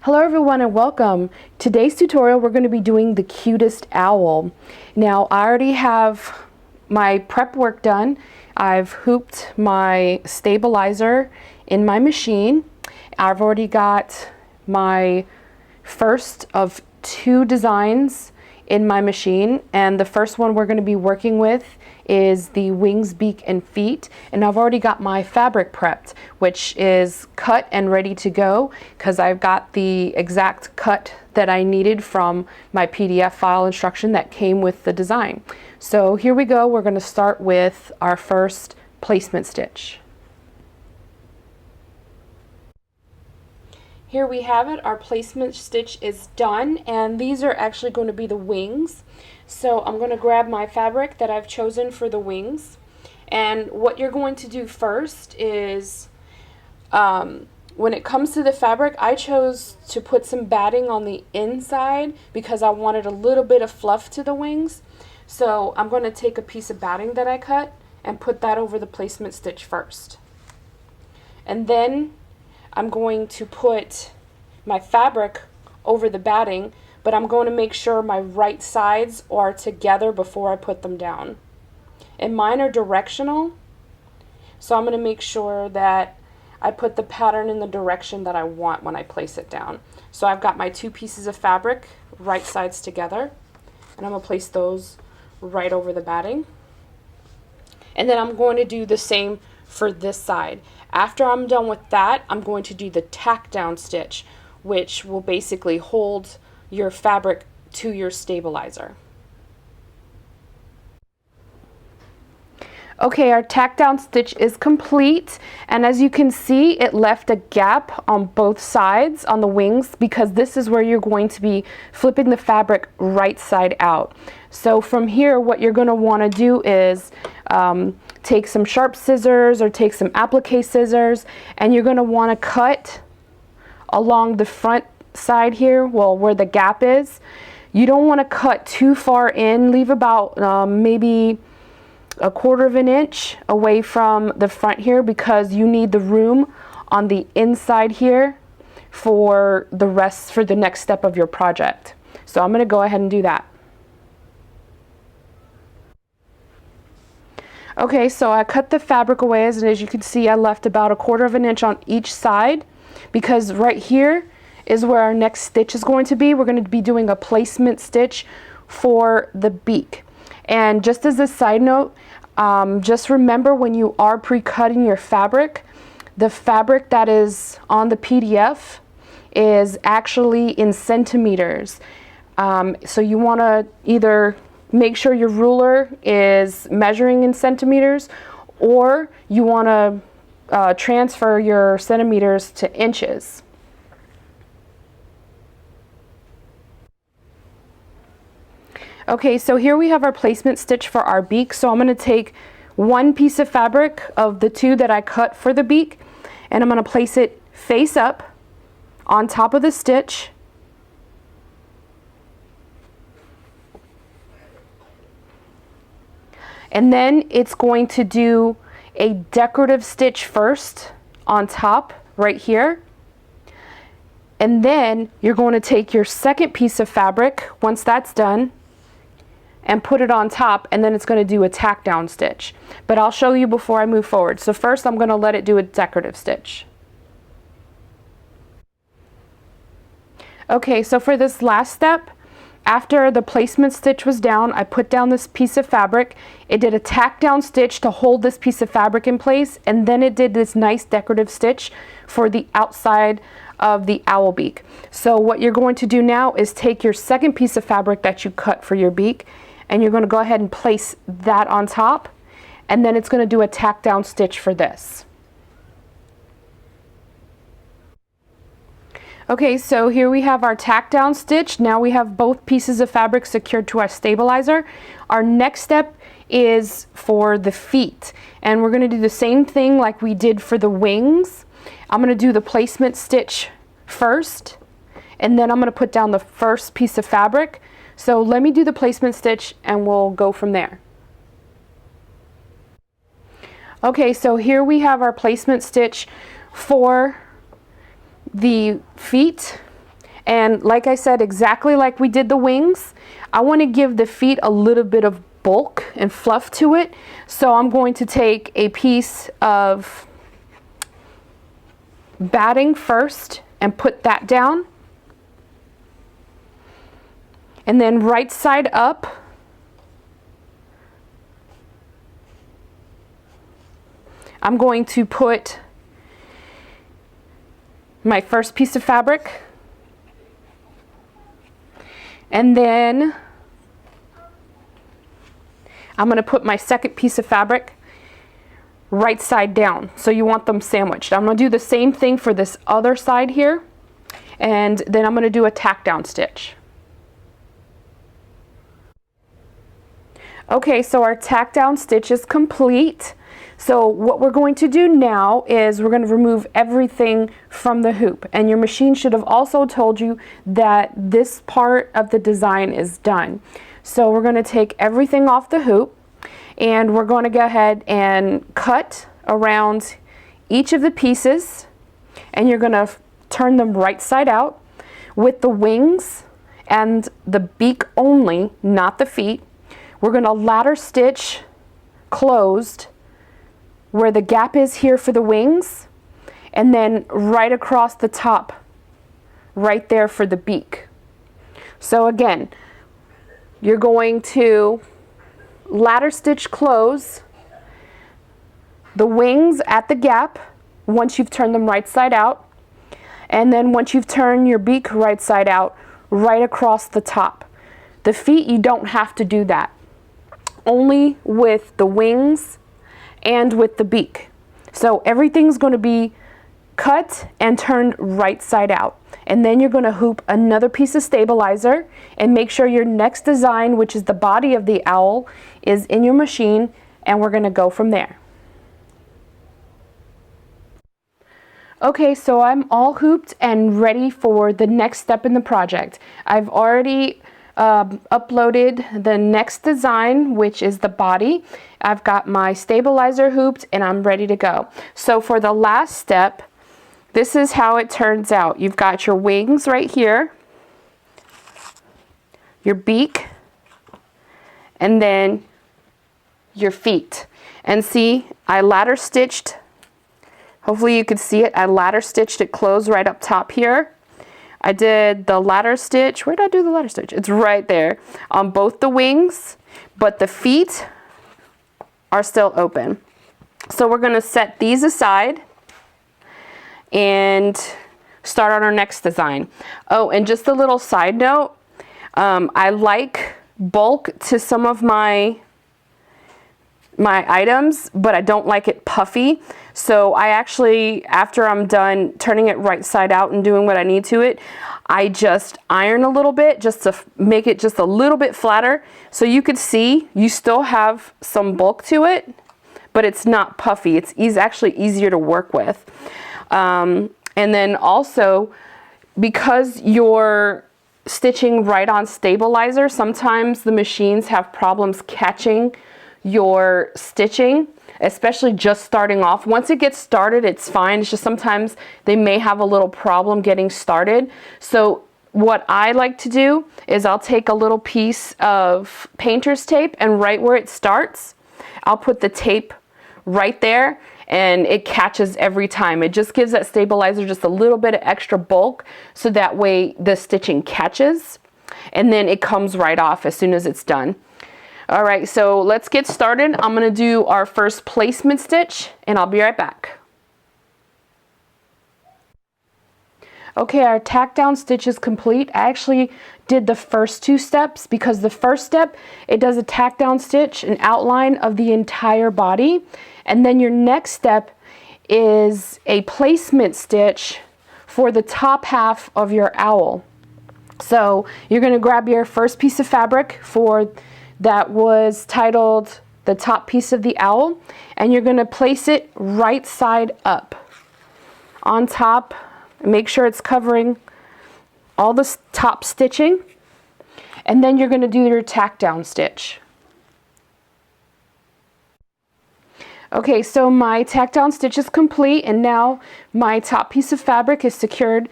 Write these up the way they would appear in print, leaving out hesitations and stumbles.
Hello everyone and welcome. Today's tutorial we're going to be doing the cutest owl. Now I already have my prep work done. I've hooped my stabilizer in my machine. I've already got my first of two designs in my machine, and the first one we're going to be working with is the wings, beak, and feet. And I've already got my fabric prepped, which is cut and ready to go because I've got the exact cut that I needed from my PDF file instruction that came with the design. So here we go. We're going to start with our first placement stitch. Here we have it. Our placement stitch is done, and these are actually going to be the wings. So I'm going to grab my fabric that I've chosen for the wings, and what you're going to do first is when it comes to the fabric, I chose to put some batting on the inside because I wanted a little bit of fluff to the wings. So I'm going to take a piece of batting that I cut and put that over the placement stitch first, and then I'm going to put my fabric over the batting, but I'm going to make sure my right sides are together before I put them down. And mine are directional, so I'm going to make sure that I put the pattern in the direction that I want when I place it down. So I've got my two pieces of fabric right sides together, and I'm going to place those right over the batting. And then I'm going to do the same for this side. After I'm done with that, I'm going to do the tack down stitch, which will basically hold your fabric to your stabilizer. Okay, our tack down stitch is complete, and as you can see, it left a gap on both sides on the wings because this is where you're going to be flipping the fabric right side out. So from here, what you're going to want to do is take some sharp scissors or take some applique scissors, and you're going to want to cut along the front side here, well, where the gap is. You don't want to cut too far in. Leave about maybe a 1/4 of an inch away from the front here because you need the room on the inside here for the next step of your project. So I'm going to go ahead and do that. Okay, so I cut the fabric away, and as you can see, I left about a 1/4 of an inch on each side because right here is where our next stitch is going to be. We're going to be doing a placement stitch for the beak. And just as a side note, just remember when you are pre-cutting your fabric, the fabric that is on the PDF is actually in centimeters. So you want to either make sure your ruler is measuring in centimeters, or you want to transfer your centimeters to inches. Okay, so here we have our placement stitch for our beak. So I'm going to take one piece of fabric of the two that I cut for the beak, and I'm going to place it face up on top of the stitch. And then it's going to do a decorative stitch first on top right here. And then you're going to take your second piece of fabric, once that's done, and put it on top, and then it's going to do a tack down stitch. But I'll show you before I move forward. So first I'm going to let it do a decorative stitch. Okay, so for this last step, after the placement stitch was down, I put down this piece of fabric. It did a tack down stitch to hold this piece of fabric in place, and then it did this nice decorative stitch for the outside of the owl beak. So what you're going to do now is take your second piece of fabric that you cut for your beak, and you're going to go ahead and place that on top, and then it's going to do a tack down stitch for this. Okay, so here we have our tack down stitch. Now we have both pieces of fabric secured to our stabilizer. Our next step is for the feet, and we're going to do the same thing like we did for the wings. I'm going to do the placement stitch first, and then I'm going to put down the first piece of fabric. So let me do the placement stitch and we'll go from there. Okay, so here we have our placement stitch for the feet, And like I said, exactly like we did the wings, I want to give the feet a little bit of bulk and fluff to it. So I'm going to take a piece of batting first and put that down. And then right side up, I'm going to put my first piece of fabric, and then I'm going to put my second piece of fabric right side down. So you want them sandwiched. I'm going to do the same thing for this other side here, and then I'm going to do a tack down stitch. Okay, so our tack down stitch is complete. So what we're going to do now is we're going to remove everything from the hoop, and your machine should have also told you that this part of the design is done. So we're going to take everything off the hoop, and we're going to go ahead and cut around each of the pieces, and you're going to turn them right side out with the wings and the beak only, not the feet. We're going to ladder stitch closed where the gap is here for the wings, and then right across the top right there for the beak. So again, you're going to ladder stitch close the wings at the gap once you've turned them right side out, and then once you've turned your beak right side out, right across the top. The feet, you don't have to do that. Only with the wings and with the beak. So everything's going to be cut and turned right side out. And then you're going to hoop another piece of stabilizer and make sure your next design, which is the body of the owl, is in your machine, and we're going to go from there. Okay, so I'm all hooped and ready for the next step in the project. I've already uploaded the next design, which is the body. I've got my stabilizer hooped and I'm ready to go. So for the last step, this is how it turns out. You've got your wings right here, your beak, and then your feet. And see, I ladder stitched, hopefully you could see it, I ladder stitched it closed right up top here. I did the ladder stitch. Where did I do the ladder stitch? It's right there on both the wings, but the feet are still open. So we're going to set these aside and start on our next design. Oh, and just a little side note, I like bulk to some of my items, but I don't like it puffy. So I actually, after I'm done turning it right side out and doing what I need to it, I just iron a little bit just to make it just a little bit flatter. So you could see you still have some bulk to it, but it's not puffy. It's actually easier to work with. And then also, because you're stitching right on stabilizer, sometimes the machines have problems catching your stitching, especially just starting off. Once it gets started, it's fine. It's just sometimes they may have a little problem getting started. So what I like to do is I'll take a little piece of painter's tape, and right where it starts, I'll put the tape right there, and it catches every time. It just gives that stabilizer just a little bit of extra bulk, so that way the stitching catches, and then it comes right off as soon as it's done. All right, so let's get started. I'm going to do our first placement stitch, and I'll be right back. Okay, our tack down stitch is complete. I actually did the first two steps because the first step, it does a tack down stitch, an outline of the entire body, and then your next step is a placement stitch for the top half of your owl. So you're going to grab your first piece of fabric that was titled the top piece of the owl, and you're going to place it right side up on top. Make sure it's covering all the top stitching, and then you're going to do your tack down stitch. Okay, so my tack down stitch is complete, and now my top piece of fabric is secured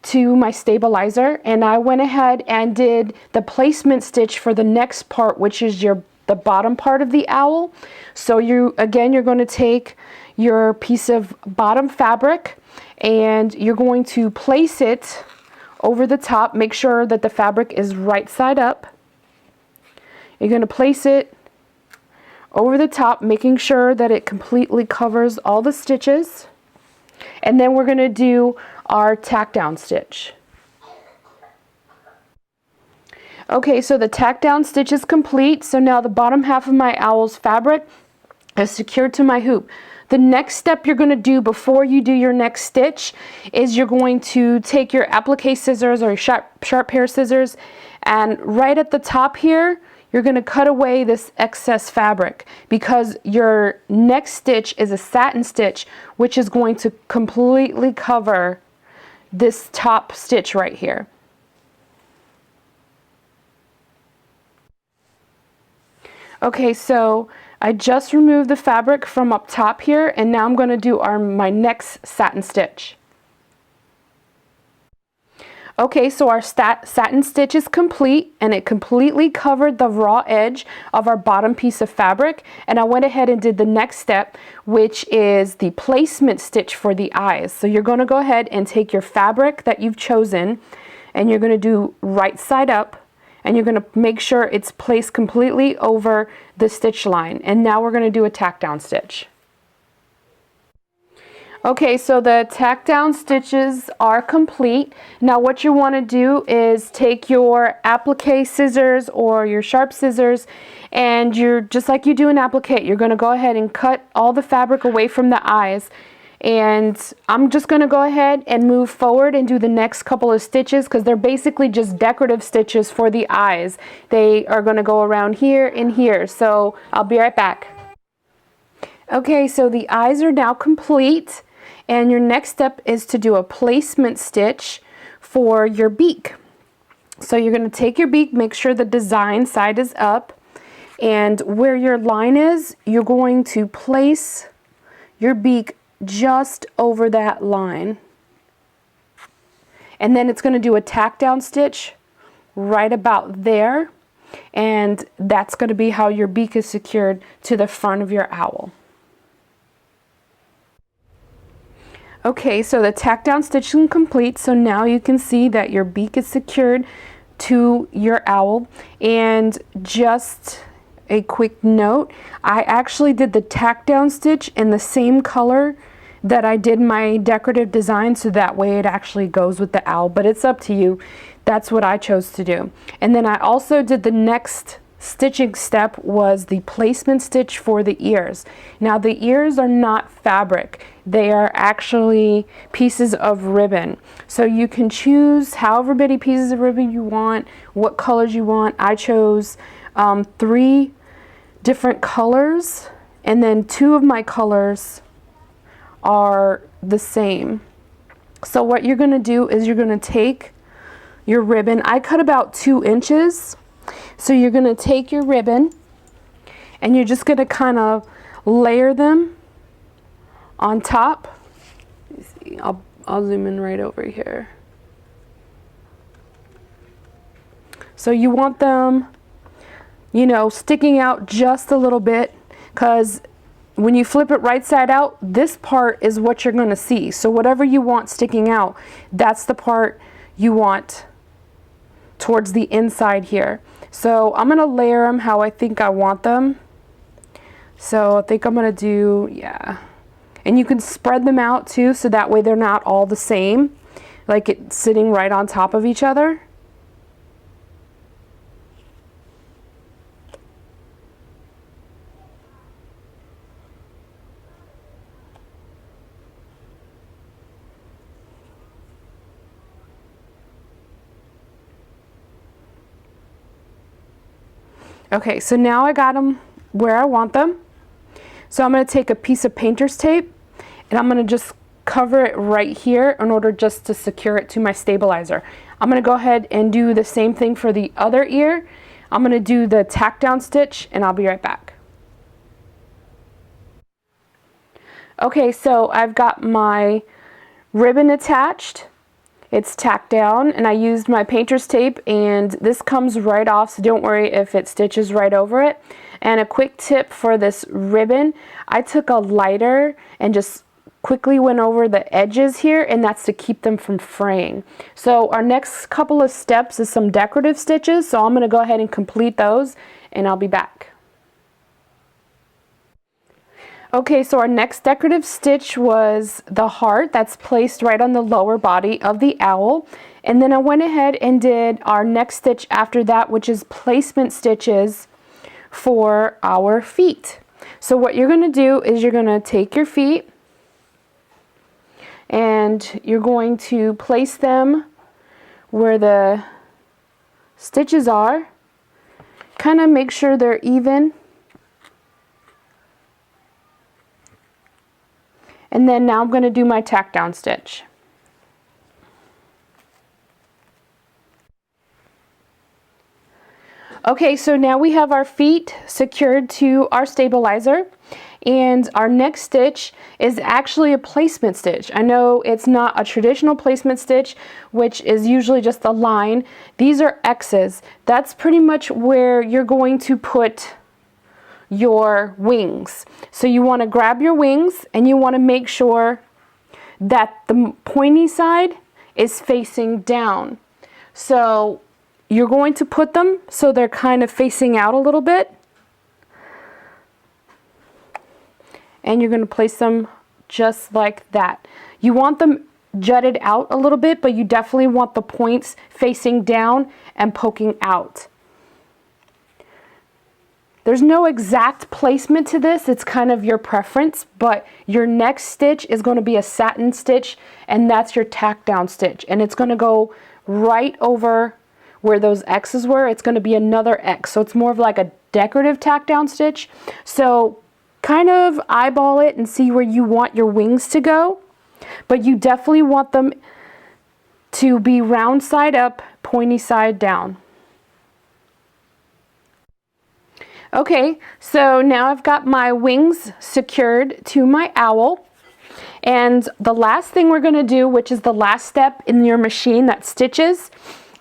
to my stabilizer, and I went ahead and did the placement stitch for the next part, which is the bottom part of the owl. So you're going to take your piece of bottom fabric and you're going to place it over the top. Make sure that the fabric is right side up. You're going to place it over the top, making sure that it completely covers all the stitches. And then we're going to do our tack down stitch. Okay, so the tack down stitch is complete. So now the bottom half of my owl's fabric is secured to my hoop. The next step you're going to do before you do your next stitch is you're going to take your applique scissors or your sharp pair of scissors, and right at the top here you're going to cut away this excess fabric, because your next stitch is a satin stitch, which is going to completely cover this top stitch right here. Okay, so I just removed the fabric from up top here, and now I'm going to do my next satin stitch. Okay, so our satin stitch is complete, and it completely covered the raw edge of our bottom piece of fabric. And I went ahead and did the next step, which is the placement stitch for the eyes. So you're going to go ahead and take your fabric that you've chosen, and you're going to do right side up, and you're going to make sure it's placed completely over the stitch line. And now we're going to do a tack down stitch. Okay, so the tack down stitches are complete. Now what you want to do is take your applique scissors or your sharp scissors, and you're just like you do an applique, you're going to go ahead and cut all the fabric away from the eyes. And I'm just going to go ahead and move forward and do the next couple of stitches, because they're basically just decorative stitches for the eyes. They are going to go around here and here. So I'll be right back. Okay, so the eyes are now complete, and your next step is to do a placement stitch for your beak. So you're going to take your beak, make sure the design side is up, and where your line is, you're going to place your beak just over that line, and then it's going to do a tack down stitch right about there, and that's going to be how your beak is secured to the front of your owl. Okay, so the tack down stitch is complete, so now you can see that your beak is secured to your owl. And just a quick note, I actually did the tack down stitch in the same color that I did my decorative design, so that way it actually goes with the owl, but it's up to you. That's what I chose to do. And then I also did the next stitching step, was the placement stitch for the ears. Now the ears are not fabric, they are actually pieces of ribbon. So you can choose however many pieces of ribbon you want, what colors you want. I chose 3 different colors, and then 2 of my colors are the same. So what you're going to do is you're going to take your ribbon. I cut about 2 inches. So you're going to take your ribbon, and you're just going to kind of layer them on top. Let me see. I'll zoom in right over here. So you want them, you know, sticking out just a little bit, because when you flip it right side out, this part is what you're going to see. So whatever you want sticking out, that's the part you want towards the inside here. So I'm going to layer them how I think I want them. So I think I'm going to do, yeah. And you can spread them out too, so that way they're not all the same, like it's sitting right on top of each other. Okay, so now I got them where I want them. So I'm going to take a piece of painter's tape, and I'm going to just cover it right here in order just to secure it to my stabilizer. I'm going to go ahead and do the same thing for the other ear. I'm going to do the tack down stitch, and I'll be right back. Okay, so I've got my ribbon attached, It's tacked down, and I used my painter's tape, and this comes right off, so don't worry if it stitches right over it. And a quick tip for this ribbon, I took a lighter and just quickly went over the edges here, and that's to keep them from fraying. So our next couple of steps is some decorative stitches, so I'm going to go ahead and complete those, and I'll be back. Okay, so our next decorative stitch was the heart that's placed right on the lower body of the owl. And then I went ahead and did our next stitch after that, which is placement stitches for our feet. So what you're going to do is you're going to take your feet and you're going to place them where the stitches are. Kind of make sure they're even. And then now I'm going to do my tack down stitch. Okay, so now we have our feet secured to our stabilizer, and our next stitch is actually a placement stitch. I know it's not a traditional placement stitch, which is usually just a line. These are X's. That's pretty much where you're going to put your wings. So you want to grab your wings and you want to make sure that the pointy side is facing down. So you're going to put them so they're kind of facing out a little bit, and you're going to place them just like that. You want them jutted out a little bit, but you definitely want the points facing down and poking out. There's no exact placement to this, it's kind of your preference, but your next stitch is going to be a satin stitch, and that's your tack down stitch, and it's going to go right over where those X's were. It's going to be another X, so it's more of like a decorative tack down stitch. So kind of eyeball it and see where you want your wings to go, but you definitely want them to be round side up, pointy side down. Okay, so now I've got my wings secured to my owl, and the last thing we're going to do, which is the last step in your machine that stitches,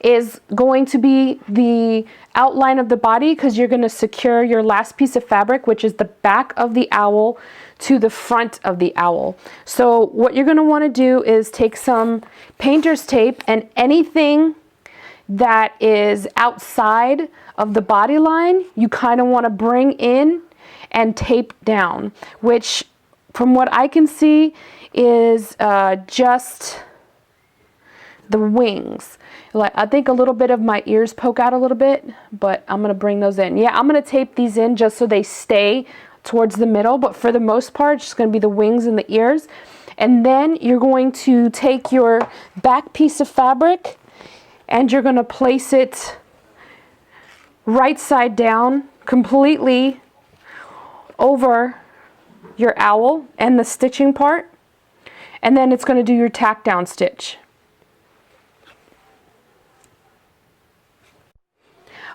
is going to be the outline of the body, because you're going to secure your last piece of fabric, which is the back of the owl, to the front of the owl. So what you're going to want to do is take some painter's tape, and anything that is outside of the body line you kind of want to bring in and tape down, which from what I can see is just the wings. Like, I think a little bit of my ears poke out a little bit, but I'm going to bring those in. Yeah, I'm going to tape these in just so they stay towards the middle, but for the most part it's just going to be the wings and the ears. And then you're going to take your back piece of fabric and you're going to place it right side down completely over your owl and the stitching part, and then it's going to do your tack down stitch.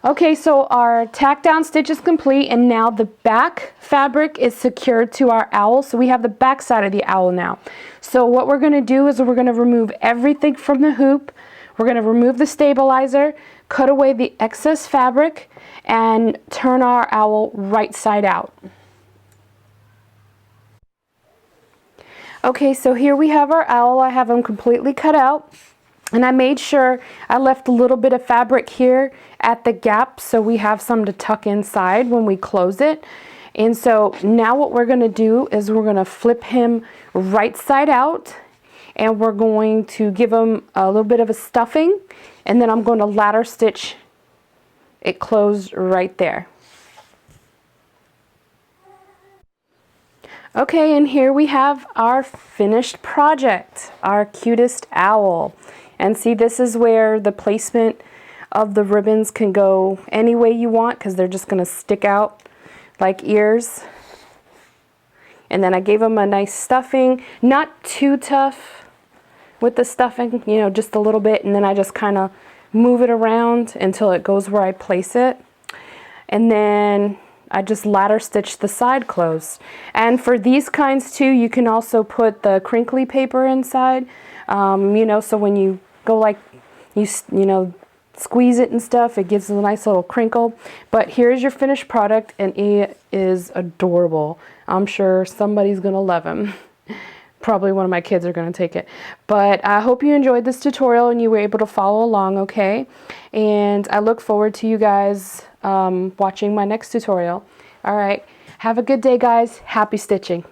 Okay, so our tack down stitch is complete, and now the back fabric is secured to our owl, so we have the back side of the owl now. So what we're going to do is we're going to remove everything from the hoop. We're going to remove the stabilizer, cut away the excess fabric, and turn our owl right side out. Okay, so here we have our owl. I have him completely cut out, and I made sure I left a little bit of fabric here at the gap so we have some to tuck inside when we close it. And so now what we're going to do is we're going to flip him right side out, and we're going to give him a little bit of a stuffing, and then I'm going to ladder stitch it closed right there. Okay, and here we have our finished project, our cutest owl. And see, this is where the placement of the ribbons can go any way you want, because they're just going to stick out like ears. And then I gave them a nice stuffing, not too tough with the stuffing, you know, just a little bit, and then I just kind of move it around until it goes where I place it. And then I just ladder stitch the side closed. And for these kinds too, you can also put the crinkly paper inside, you know, so when you go like, you know, squeeze it and stuff. It gives a nice little crinkle. But here's your finished product, and it is adorable. I'm sure somebody's gonna love him. Probably one of my kids are gonna take it. But I hope you enjoyed this tutorial and you were able to follow along, okay? And I look forward to you guys watching my next tutorial. All right, have a good day, guys. Happy stitching.